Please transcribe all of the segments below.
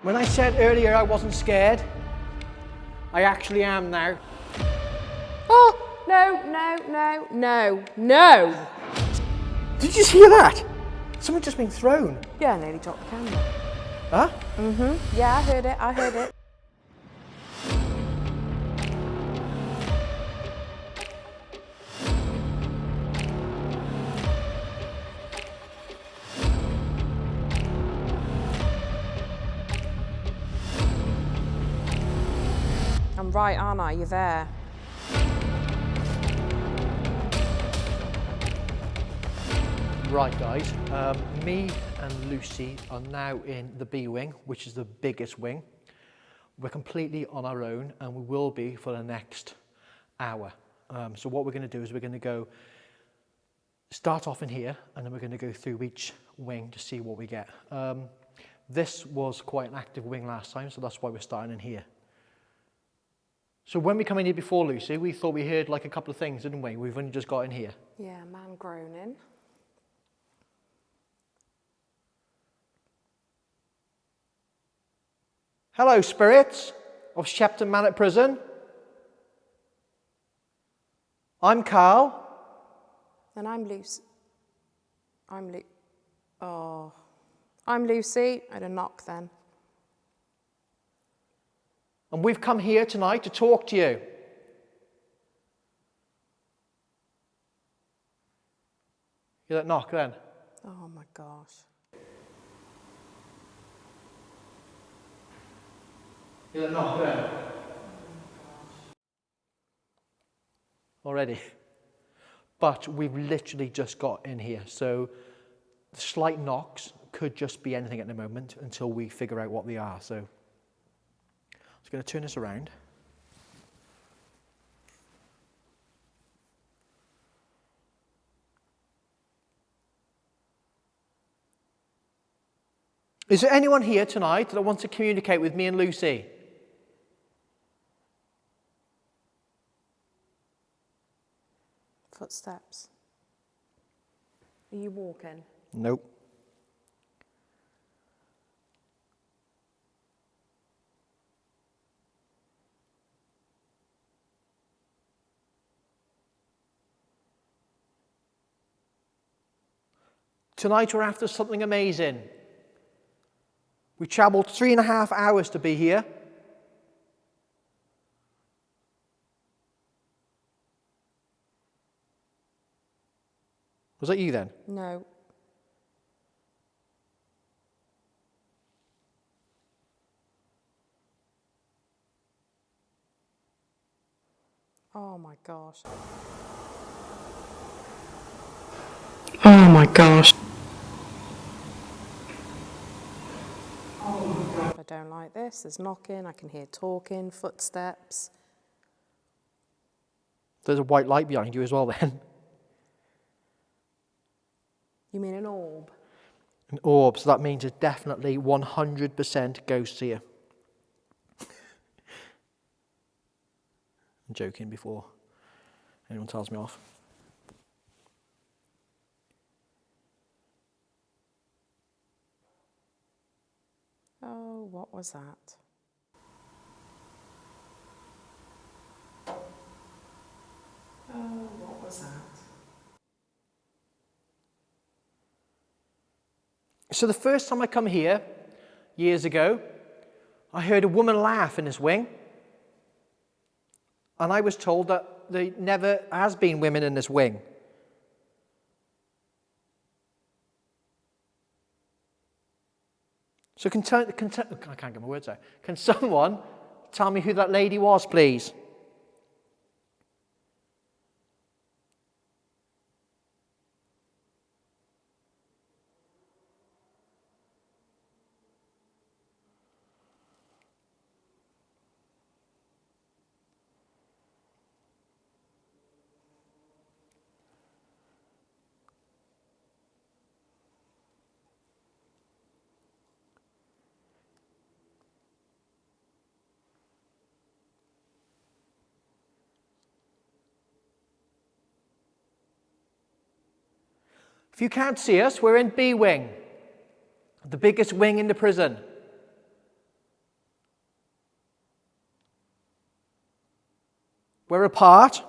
When I said earlier I wasn't scared, I actually am now. Oh, no, no, no, no, no. Did you just hear that? Someone just been thrown. Yeah, I nearly dropped the camera. Huh? Yeah, I heard it. I'm right, aren't I? You're there. Right guys, me and Lucy are now in the B wing, which is the biggest wing. We're completely on our own and we will be for the next hour. So what we're going to do is we're going to start off in here and then we're going to go through each wing to see what we get. This was quite an active wing last time, so that's why we're starting in here. So when we come in here before, Lucy, we thought we heard like a couple of things, didn't we? We've only just got in here. Yeah, man groaning. Hello, spirits of Shepton Mallet Prison. I'm Carl. And I'm Lucy. I'm Lucy. I had a knock then. And we've come here tonight to talk to you. Hear that knock then? Oh my gosh. Hear that knock then? Already. But we've literally just got in here, so the slight knocks could just be anything at the moment until we figure out what they are. So I'm just going to turn this around. Is there anyone here tonight that wants to communicate with me and Lucy? Footsteps. Are you walking? Nope. Tonight we're after something amazing. We travelled 3.5 hours to be here. Was that you then? No. Oh my gosh. Oh my gosh. I don't like this. There's knocking. I can hear talking, footsteps. There's a white light behind you as well then. You mean an orb? An orb, so that means it's definitely 100% ghosts here. I'm joking before anyone tells me off. Oh, what was that? Oh, what was that? So the first time I come here, years ago, I heard a woman laugh in this wing. And I was told that there never has been women in this wing. So I can't get my words out. Can someone tell me who that lady was, please? If you can't see us, we're in B wing, the biggest wing in the prison. We're apart.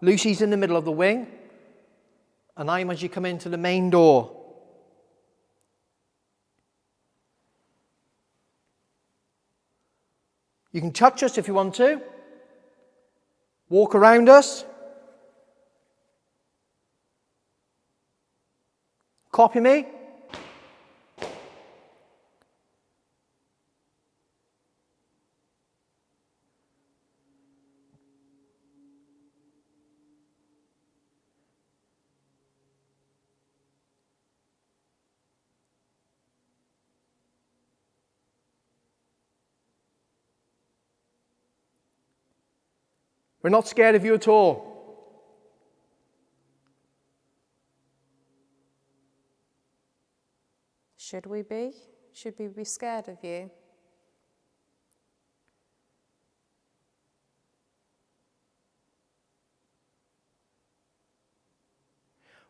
Lucy's in the middle of the wing, and I'm as you come into the main door. You can touch us if you want to. Walk around us. Copy me. We're not scared of you at all. Should we be? Should we be scared of you?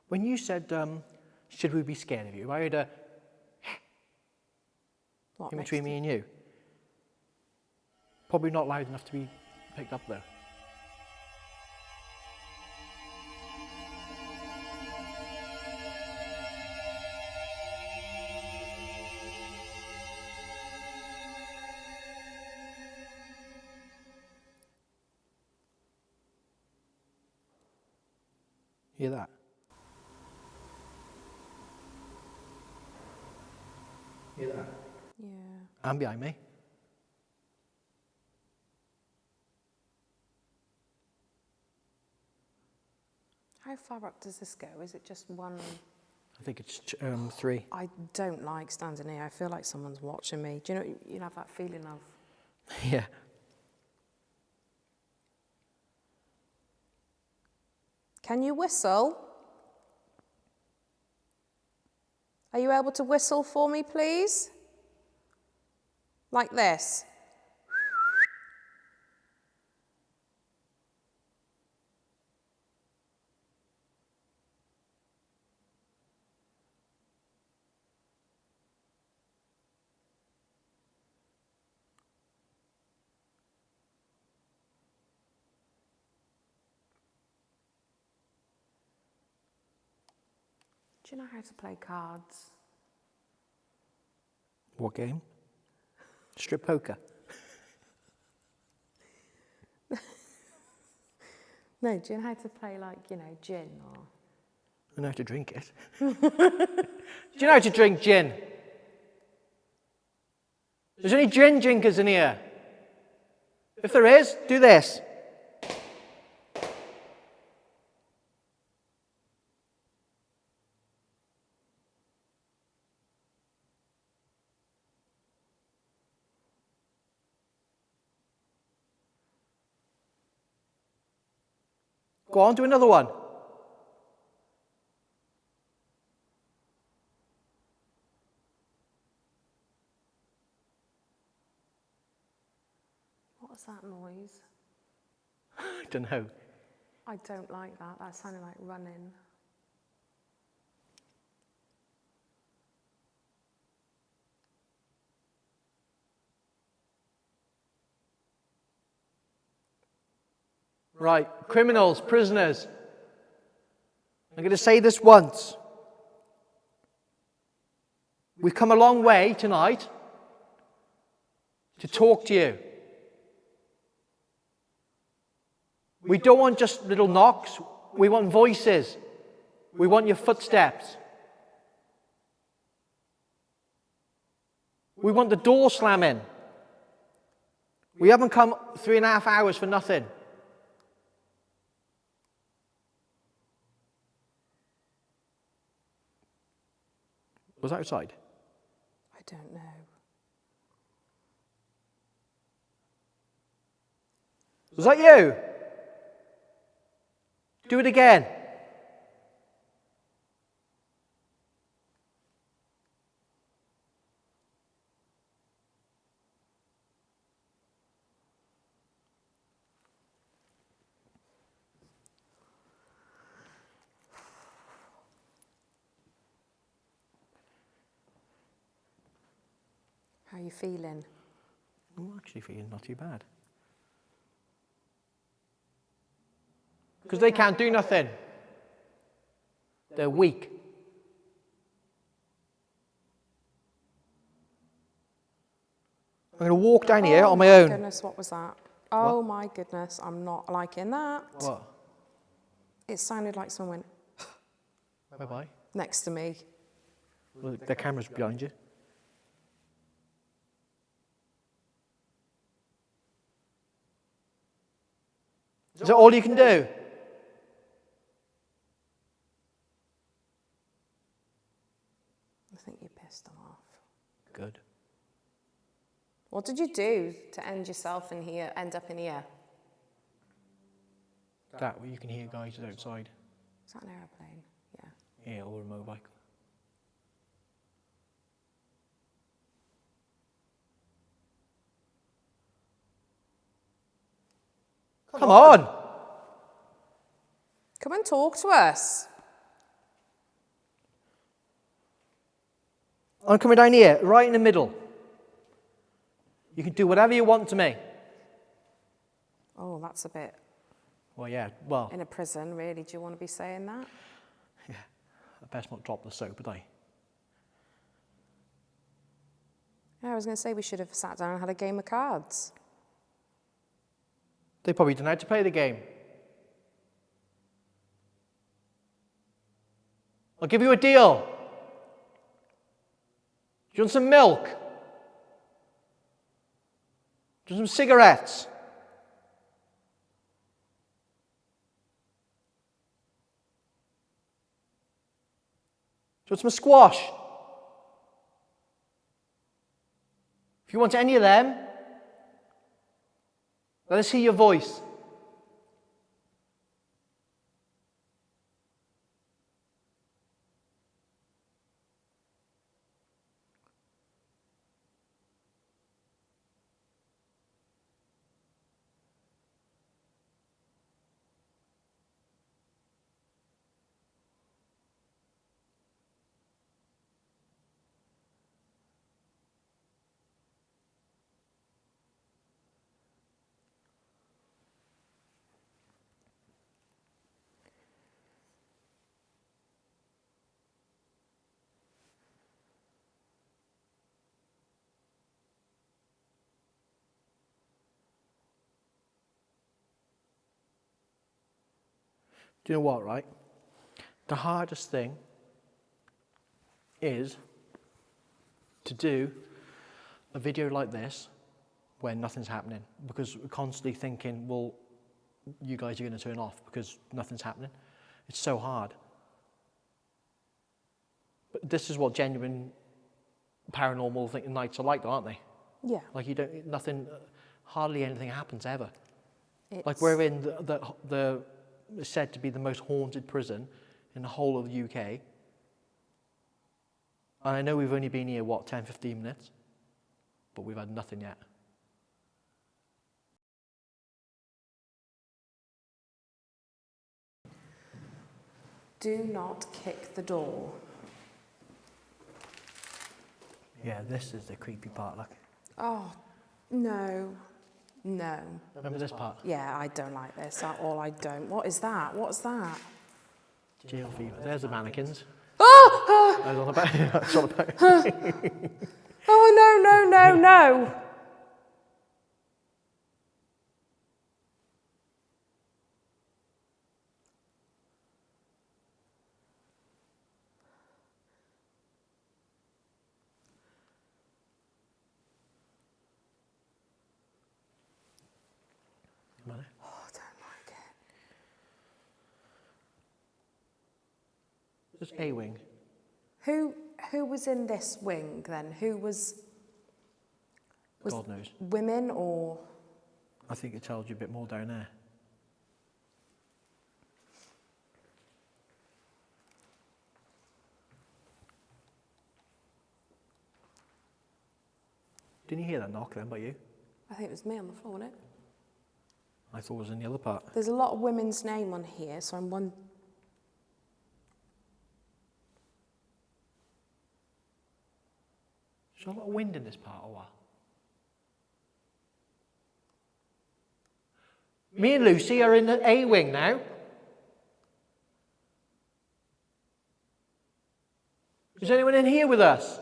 When you said, should we be scared of you, I heard a What in next between to- me and you. Probably not loud enough to be picked up though. Hear that? Hear that? Yeah. And behind me. How far up does this go? Is it just one? I think it's 3. I don't like standing here. I feel like someone's watching me. Do you know, you have that feeling of... Yeah. Can you whistle? Are you able to whistle for me, please? Like this. Do you know how to play cards? What game? Strip poker. No, do you know how to play, like, you know, gin or... I know how to drink it. Do you know how to drink gin? There's any gin drinkers in here? If there is, do this. Go on, do another one. What was that noise? I don't know. I don't like that. That sounded like running. Right, criminals, prisoners. I'm going to say this once. We've come a long way tonight to talk to you. We don't want just little knocks. We want voices. We want your footsteps. We want the door slamming. We haven't come 3.5 hours for nothing. Was that outside? I don't know. Was that you? Do it again. How are you feeling? I'm actually feeling not too bad. Because they can't do nothing. They're weak. I'm going to walk down here on my own. Oh my goodness, what was that? Oh my goodness, I'm not liking that. What? It sounded like someone went Bye-bye. next to me. Well, the camera's behind you. Is that all you can do? I think you pissed them off. Good. What did you do to end yourself in here, end up in here? That way you can hear guys outside. Is that an aeroplane? Yeah. Yeah, or a motorbike. Come on! Come and talk to us. I'm coming down here, right in the middle. You can do whatever you want to me. Oh, that's a bit Well, yeah, well, in a prison, really. Do you want to be saying that? yeah, I best not drop the soap, would I? Yeah, I was going to say we should have sat down and had a game of cards. They probably don't know how to play the game. I'll give you a deal. Do you want some milk? Do you want some cigarettes? Do you want some squash? If you want any of them, let us hear your voice. Do you know what, right? The hardest thing is to do a video like this when nothing's happening, because we're constantly thinking, well, you guys are going to turn off because nothing's happening. It's so hard. But this is what genuine paranormal nights are like, aren't they? Yeah. Like nothing, hardly anything happens ever. It's, Like we're in the said to be the most haunted prison in the whole of the UK. And I know we've only been here, 10, 15 minutes? But we've had nothing yet. do not kick the door. Yeah, this is the creepy part, look. Oh, no. No. Remember this part? Yeah, I don't like this at all. I don't. What is that? What's that? Jail fever. There's the mannequins. Oh! I was on about. I was on about. Oh, no, no, no, no. Come on, Oh, I don't like it. Just a wing. Who was in this wing then? Who was God knows. women or? I think it tells you a bit more down there. Didn't you hear that knock then by you? I think it was me on the floor, wasn't it? I thought it was in the other part. There's a lot of women's name on here, so I'm wondering. Is there a lot of wind in this part or what? Me and Lucy are in the A wing now. Is anyone in here with us?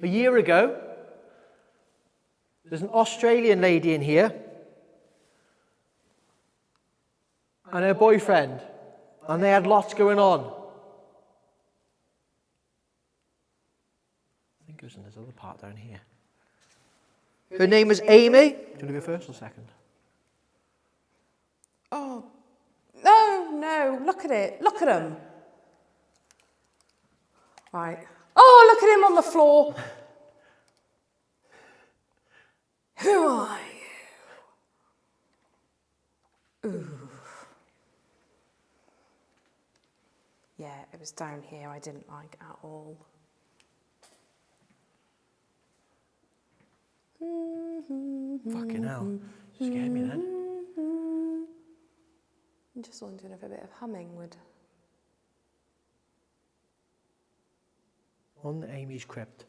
A year ago, there's an Australian lady in here and her boyfriend, and they had lots going on. I think it was in this other part down here. Her name was Amy. Do you want to go first or second? Oh, no, look at it. Look at him. Right. Oh, look at him on the floor. Who are you? Ooh. Yeah, it was down here I didn't like at all. Fucking hell. Scared me then. I'm just wondering if a bit of humming would... On Amy's crypt,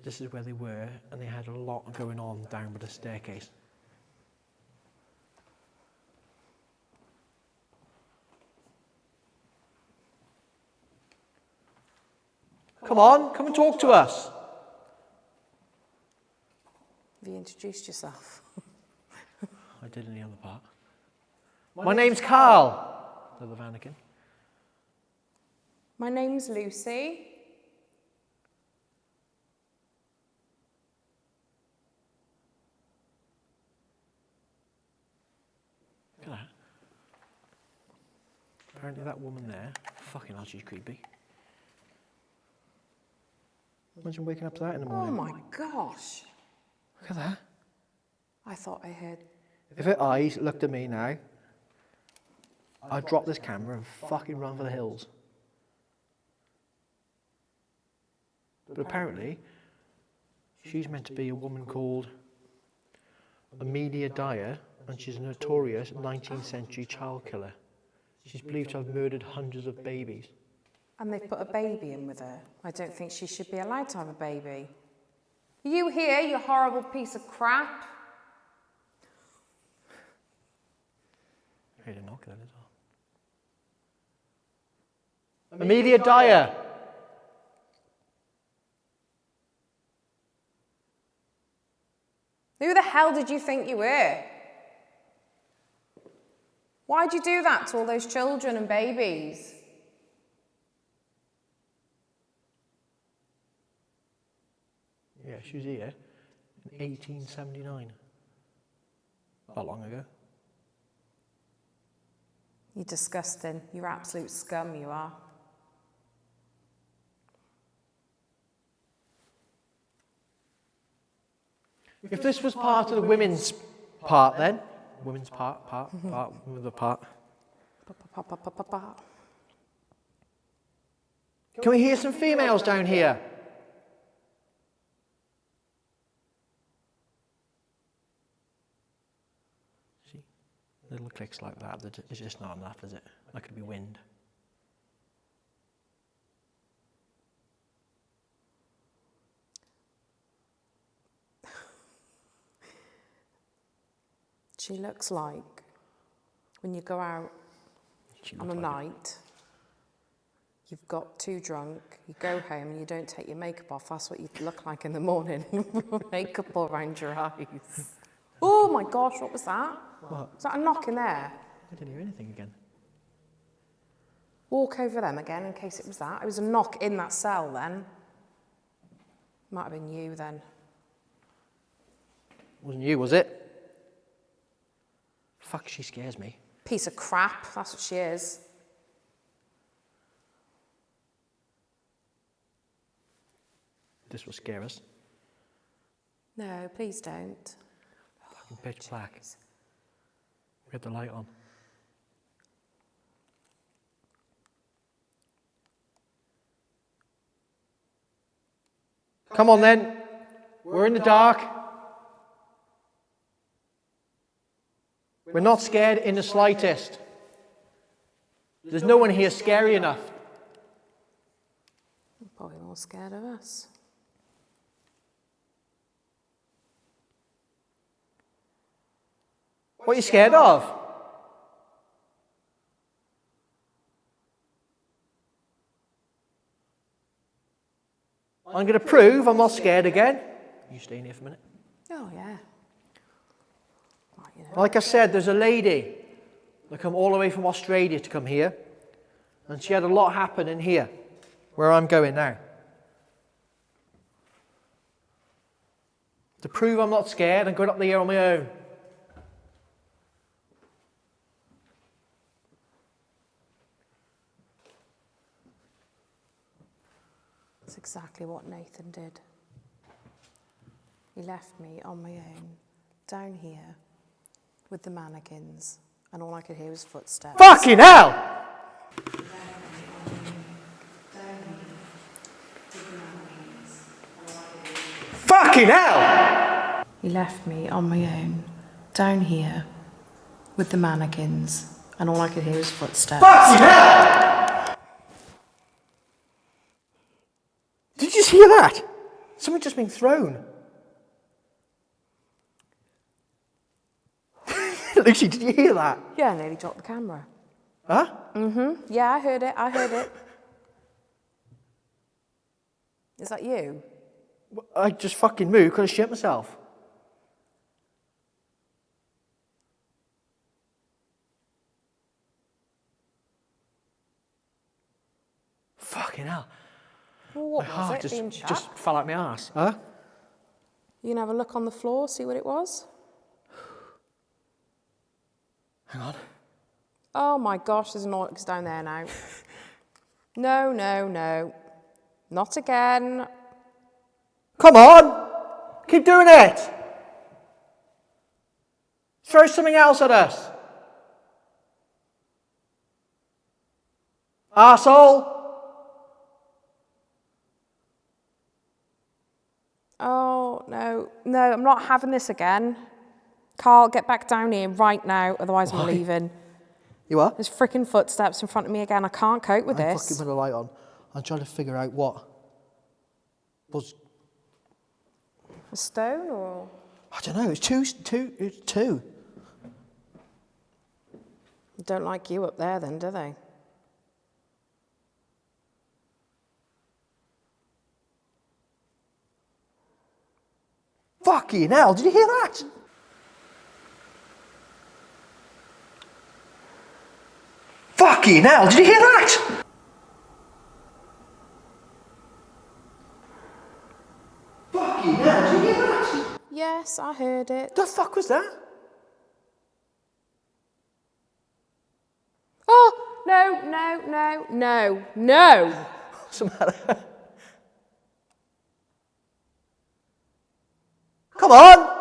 this is where they were, and they had a lot going on down by the staircase. Come on, come and talk to us. Have you introduced yourself? I did in the other part. My name's Carl. The mannequin. My name's Lucy. Look at that. Apparently that woman there, fucking hell, she's creepy. Imagine waking up to that in the Oh morning. my gosh. Look at that. I thought I heard... If her eyes looked at me now, I'd drop this camera and fucking run for the hills. But apparently, she's meant to be a woman called Amelia Dyer, and she's a notorious 19th century child killer. She's believed to have murdered hundreds of babies. And they've put a baby in with her. I don't think she should be allowed to have a baby. Are you here, you horrible piece of crap? I heard a knock then as well. Amelia Dyer! Who the hell did you think you were? Why'd you do that to all those children and babies? Yeah, she was here in 1879. Not long ago. You're disgusting. You're absolute scum, you are. If this was part of the women's part then, women's part, the part. Can we hear some females down here? See, little clicks like that, it's just not enough, is it? That could be wind. She looks like when you go out on a night, you've got too drunk, you go home and you don't take your makeup off. That's what you look like in the morning. Makeup all around your eyes. Oh my gosh, what was that? What? Was that a knock in there? I didn't hear anything again. Walk over them again in case it was that. It was a knock in that cell then. Might have been you then. Wasn't you, was it? Fuck, she scares me. Piece of crap, that's what she is. This will scare us. No, please don't. Fucking pitch black. We had the light on. Come on then. We're in the dark. We're not scared in the slightest. There's no one here scary enough. Probably more scared of us. What are you scared of? I'm going to prove I'm not scared again. You staying here for a minute? Oh, yeah. Right, you know. Like I said, there's a lady that come all the way from Australia to come here. And she had a lot happen in here, where I'm going now. To prove I'm not scared, I'm going up there on my own. That's exactly what Nathan did. He left me on my own, down here, with the mannequins, and all I could hear was footsteps. Fucking hell! Fucking hell! He left me on my own, down here, with the mannequins, and all I could hear was footsteps. Fucking hell! Did you hear that? Someone just been thrown. Lucy, did you hear that? Yeah, I nearly dropped the camera. Huh? Yeah, I heard it. Is that you? I just fucking moved because I shit myself. Fucking hell. Well, what My was heart it, being shut? just fell out my arse. Huh? You can have a look on the floor, see what it was? Hang on. Oh my gosh, there's an orcs down there now. No. Not again. Come on! Keep doing it! Throw something else at us. Arsehole! Oh, no, I'm not having this again. Carl, get back down here right now, otherwise I'm leaving. You are? There's freaking footsteps in front of me again. I can't cope with I'm this. fucking with a light on. I'm trying to figure out what was... A stone or? I don't know, it's two. Don't like you up there then, do they? Fucking hell, did you hear that? Fucking hell, did you hear that? Fucking hell, did you hear that? Yes, I heard it. The fuck was that? Oh, no. What's the matter? Come on!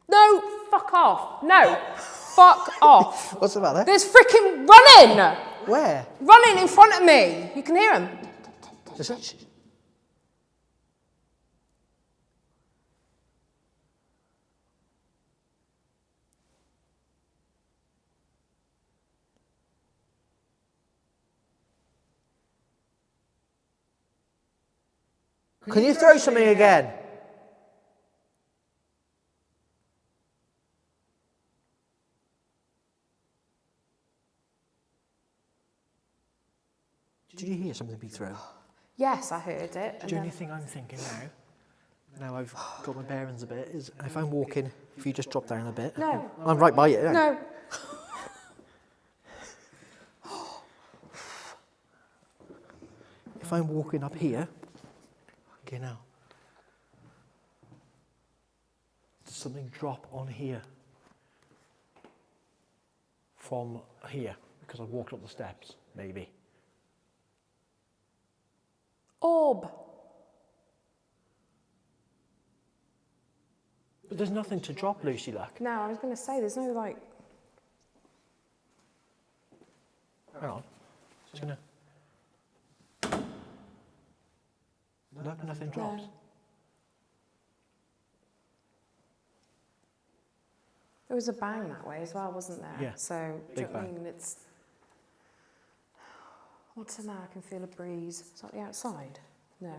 No, fuck off. No, fuck off. What's the matter? There's freaking running. Where? Running in front of me. You can hear him. Can you throw something again? Did you hear something be thrown? Yes, I heard it. The only thing I'm thinking now I've got my bearings a bit, is if I'm walking, if you just drop down a bit. No. I'm right by you. No. If I'm walking up here, okay now, does something drop on here from here? Because I've walked up the steps, maybe. Orb. But there's nothing to drop, Lucy, like. No, I was going to say, there's no, like... Hang on. Just gonna... Nothing drops. There was a bang that way as well, wasn't there? Yeah, So, do you big know what I bang. mean? It's... What's in there? I can feel a breeze. Is that the outside? No.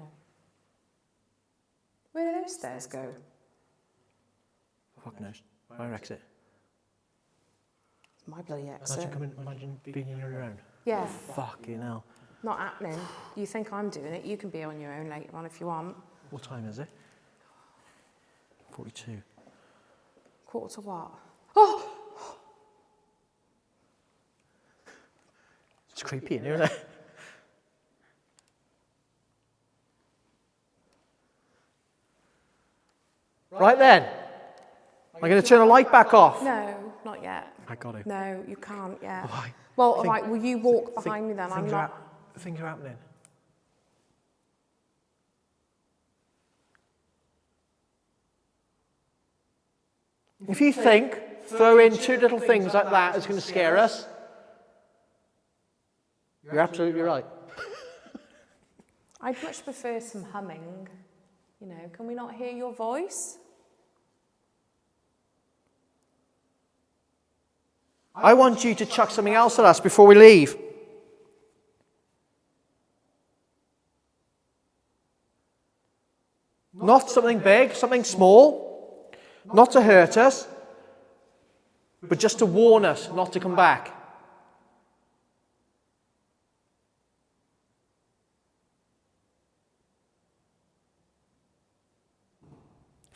Where do those stairs go? Fuck knows. Our exit. It's my bloody exit. Imagine being on your own. Yeah, Fucking hell. not happening. You think I'm doing it? You can be on your own later on if you want. What time is it? 42. Quarter to what? Oh! It's creepy in here, isn't it? Right then. Am I going to turn the light back off? No, not yet. I got it. No, you can't yet. Why? Well, all right, will you walk behind me then? I'm not... Things are happening. If you think throwing two little things like that is going to scare us, you're absolutely right. I'd much prefer some humming. You know, can we not hear your voice? I want you to chuck something else at us before we leave. Not something big, something small. Not to hurt us, but just to warn us not to come back.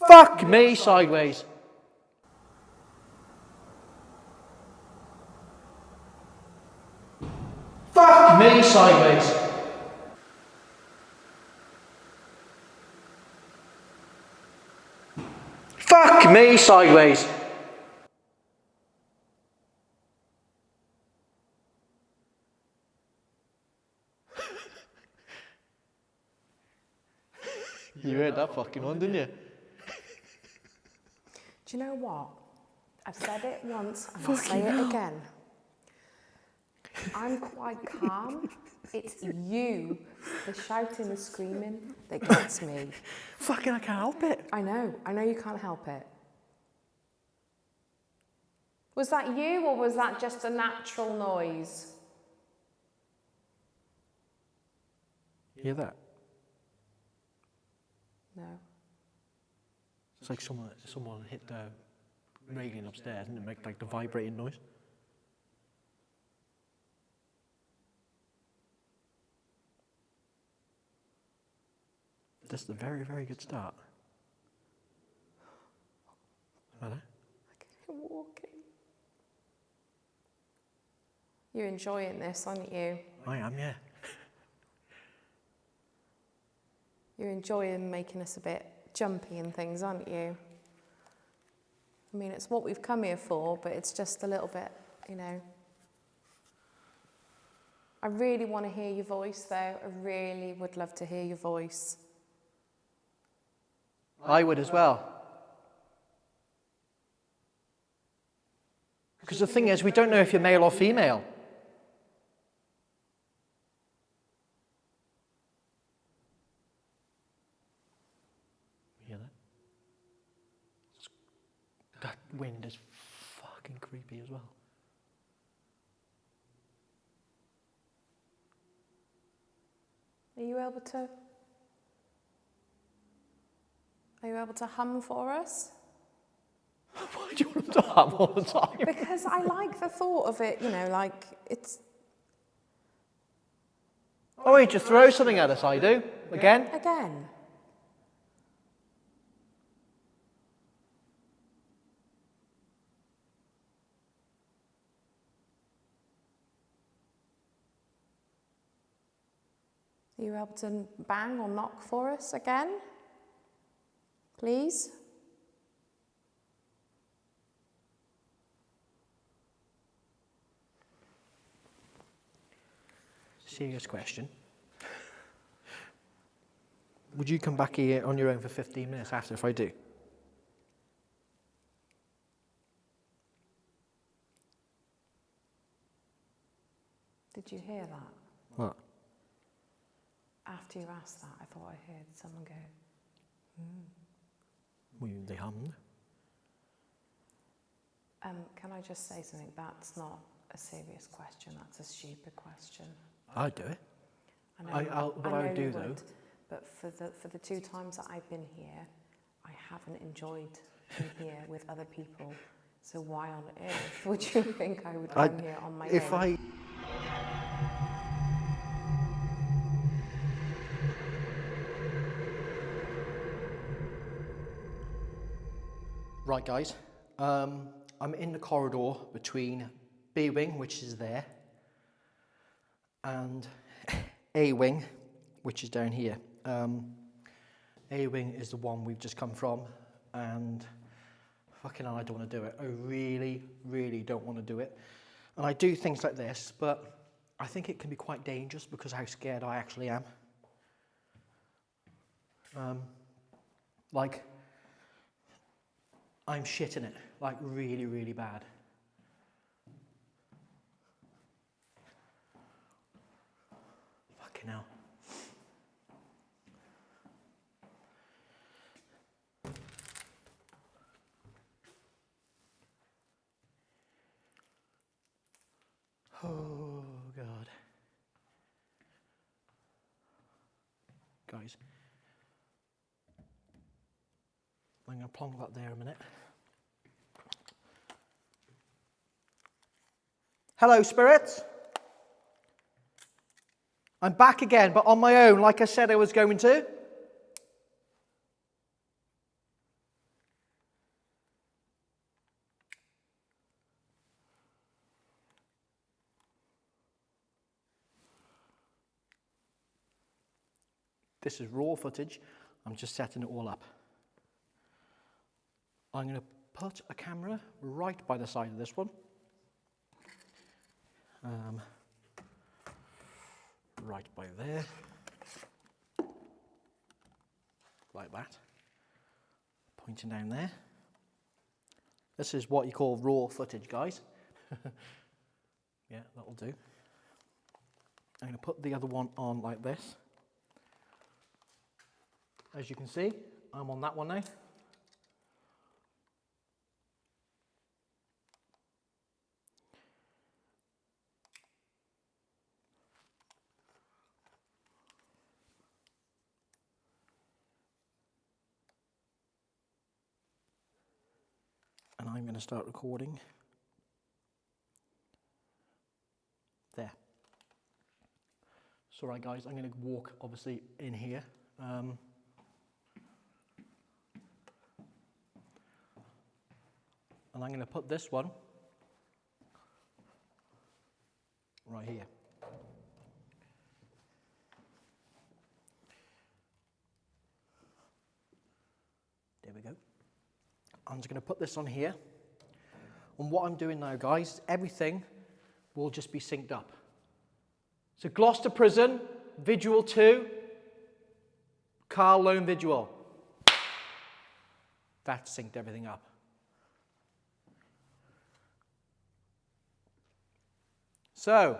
Fuck me sideways. Fuck me sideways. Fuck me sideways. You heard that fucking one, didn't you? Do you know what? I've said it once and I'll say it again. I'm quite calm. It's you, the shouting and screaming, that gets me. Fucking I can't help it. I know you can't help it. Was that you or was that just a natural noise? Hear that? No. It's like someone hit the railing upstairs and it makes like the vibrating noise. That's a very, very good start. Hello? I can walking. You're enjoying this, aren't you? I am, yeah. You're enjoying making us a bit jumpy and things, aren't you? I mean, it's what we've come here for, but it's just a little bit, you know. I really want to hear your voice, though. I really would love to hear your voice. I would as well. Because the thing is, we don't know if you're male or female. You hear that? That wind is fucking creepy as well. Are you able to hum for us? Why do you want them to hum all the time? Because I like the thought of it, you know, like it's... Oh, wait, just throw something at us, I do. Again? Again. Are you able to bang or knock for us again? Please? Serious question. Would you come back here on your own for 15 minutes after if I do? Did you hear that? What? After you asked that, I thought I heard someone go, Well, they hummed. Can I just say something? That's not a serious question. That's a stupid question. I'd do it. I know, What I would do though, but for the 2 times that I've been here, I haven't enjoyed being here with other people. So why on earth would you think I would come here on my own? Right guys, I'm in the corridor between B wing, which is there, and A wing, which is down here. A wing is the one we've just come from, and fucking hell, I don't want to do it. I really, really don't want to do it. And I do things like this, but I think it can be quite dangerous because of how scared I actually am. Like, I'm shitting it, like really, really bad. Fucking hell. Oh, God. Guys, I'm going to plonk that there a minute. Hello, spirits. I'm back again, but on my own, like I said I was going to. This is raw footage. I'm just setting it all up. I'm going to put a camera right by the side of this one. Right by there. Like that. Pointing down there. This is what you call raw footage, guys. Yeah, that'll do. I'm going to put the other one on like this. As you can see, I'm on that one now. And I'm going to start recording. There. So right guys, I'm going to walk obviously in here. And I'm going to put this one right here. There we go. I'm just going to put this on here. And what I'm doing now, guys, everything will just be synced up. So Gloucester Prison, Visual 2, Carl Lone Visual. That synced everything up. So,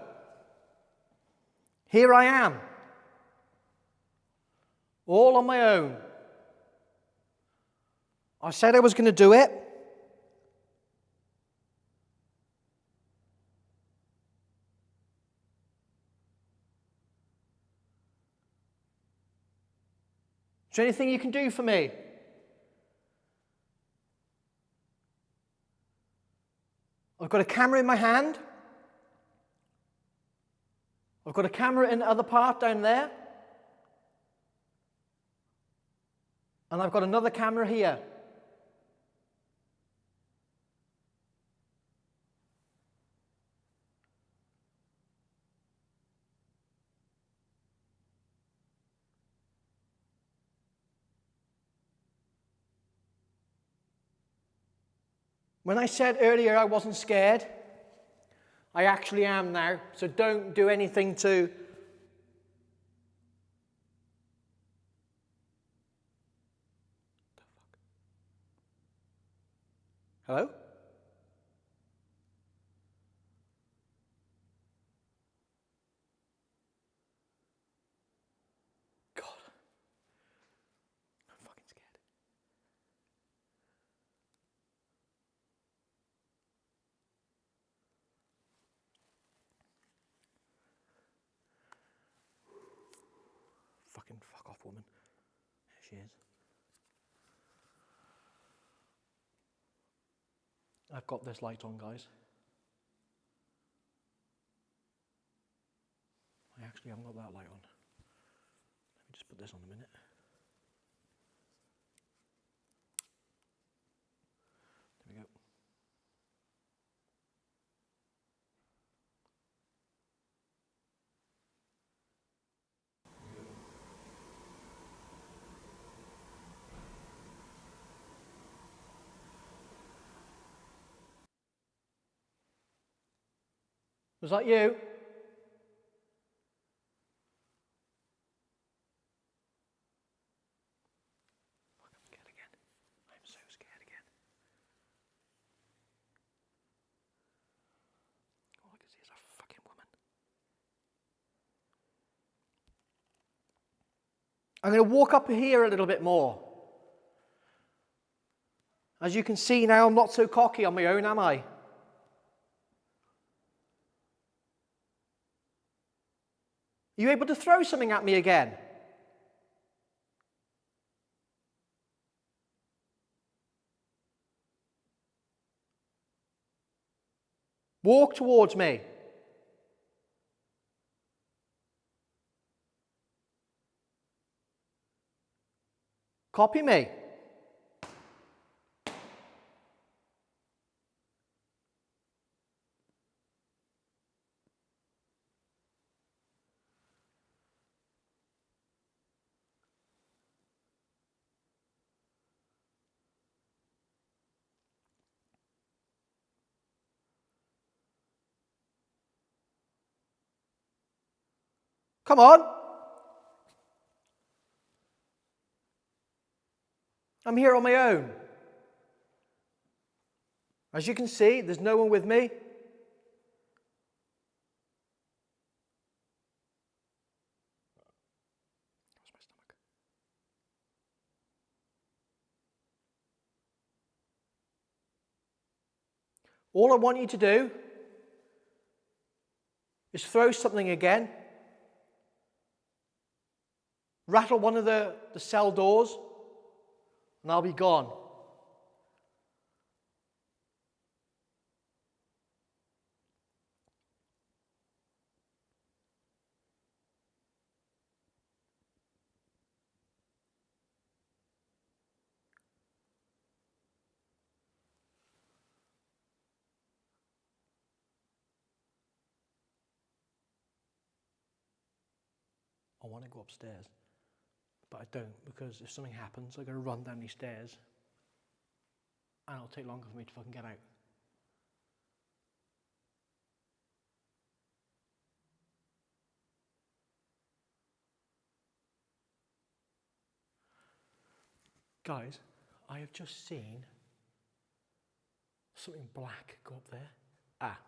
here I am, all on my own. I said I was going to do it. Is there anything you can do for me? I've got a camera in my hand. I've got a camera in the other part down there. And I've got another camera here. When I said earlier I wasn't scared, I actually am now. So don't do anything to... Hello? God. I'm fucking scared. fucking fuck off, woman. There she is. I've got this light on, guys. I actually haven't got that light on. Let me just put this on a minute. There we go. Was that you? I'm scared again. I'm so scared again. All I can see is a fucking woman. I'm going to walk up here a little bit more. As you can see now, I'm not so cocky on my own, am I? Are you able to throw something at me again? Walk towards me. Copy me. Come on. I'm here on my own. As you can see, there's no one with me. Where's my stomach? All I want you to do is throw something again. Rattle one of the cell doors, and I'll be gone. I want to go upstairs, but I don't, because if something happens, I'm going to run down these stairs, and it'll take longer for me to fucking get out. Guys, I have just seen something black go up there. Ah,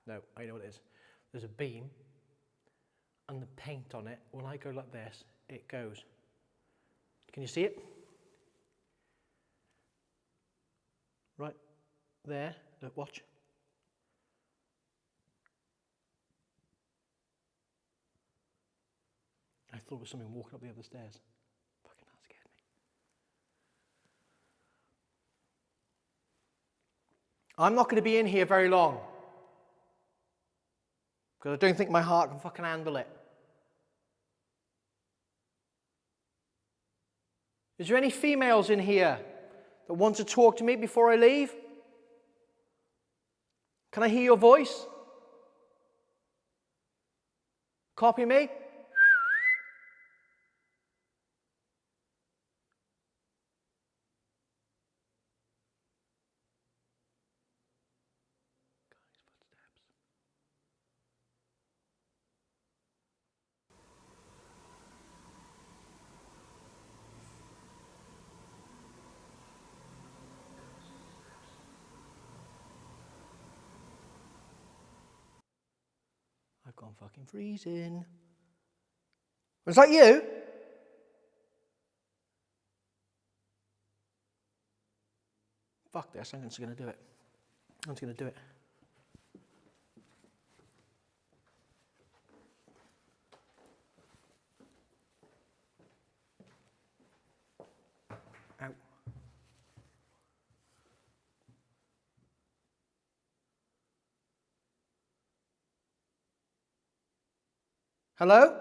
no, I know what it is. There's a beam, and the paint on it, when I go like this, it goes. Can you see it? Right there, look, watch. I thought it was something walking up the other stairs. Fucking that scared me. I'm not going to be in here very long, because I don't think my heart can fucking handle it. Is there any females in here that want to talk to me before I leave? Can I hear your voice? Copy me? I've gone fucking freezing. Was that you? Fuck this, I'm just going to do it. I'm just going to do it. Hello?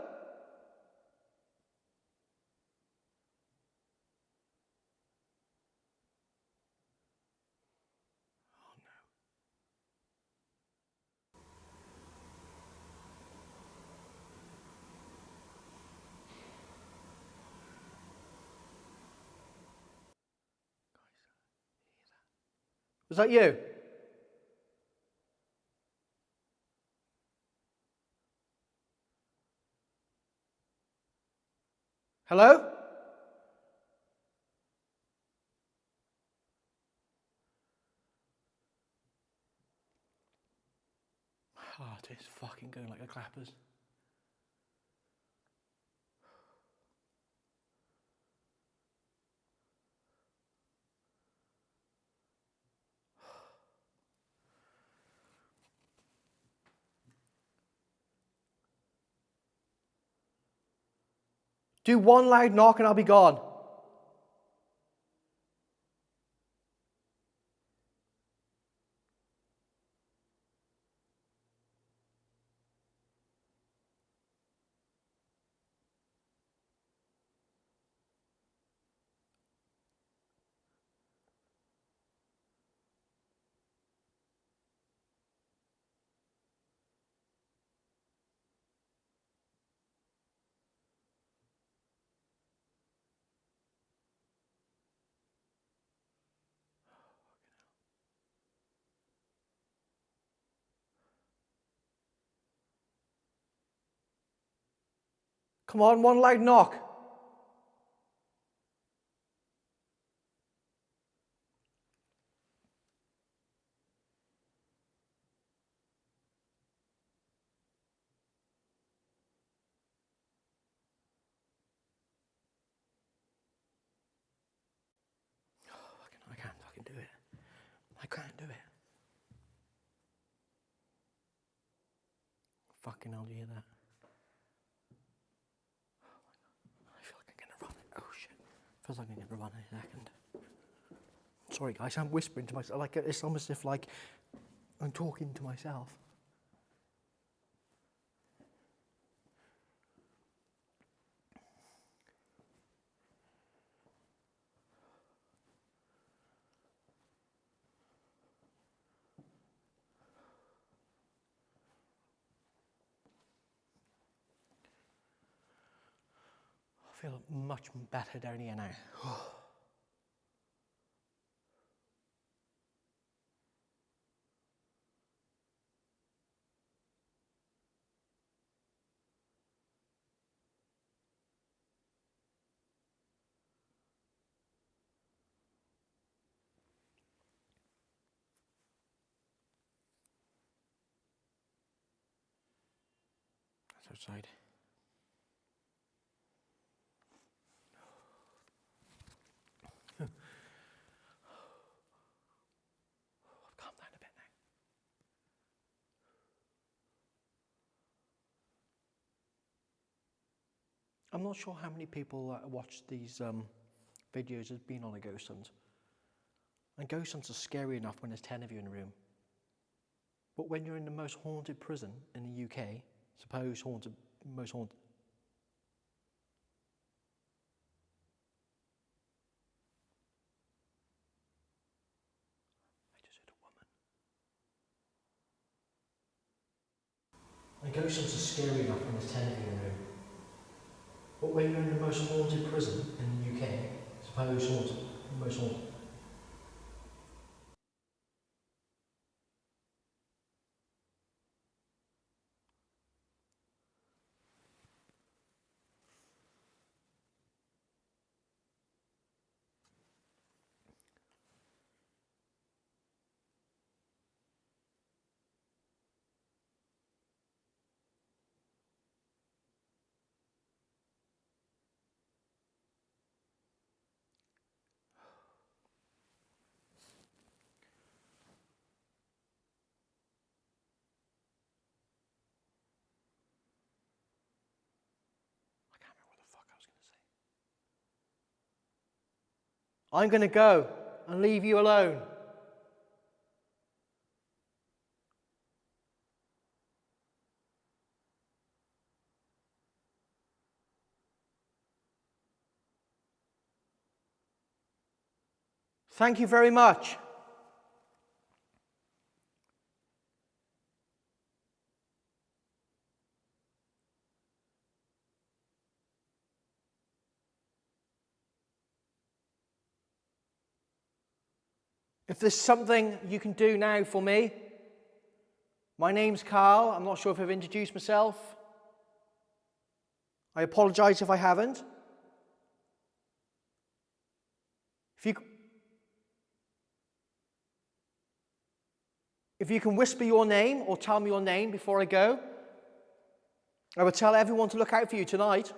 Was that you? Hello? My heart is fucking going like a clappers. Do one loud knock and I'll be gone. Come on, one loud knock. I can't fucking do it. I can't do it. Fucking hell, do you hear that? I feel like I'm gonna run. Oh shit. Feels like I'm gonna run in a second. Sorry guys, I'm whispering to myself. Like it's almost as if like I'm talking to myself. I feel much better down here now. That's outside. I've calmed down a bit now. I'm not sure how many people that watch these videos has been on a ghost hunt. And ghost hunts are scary enough when there's 10 of you in a room. But when you're in the most haunted prison in the UK, suppose haunted, most haunted. I just heard a woman. And ghost hunts are scary enough when there's 10 of you in a room. But when you're in the most haunted prison in the UK, suppose haunted, most haunted. I can't remember what the fuck I was going to say. I'm going to go and leave you alone. Thank you very much. If there's something you can do now for me, my name's Carl. I'm not sure if I've introduced myself. I apologise if I haven't. If you can whisper your name or tell me your name before I go, I would tell everyone to look out for you tonight.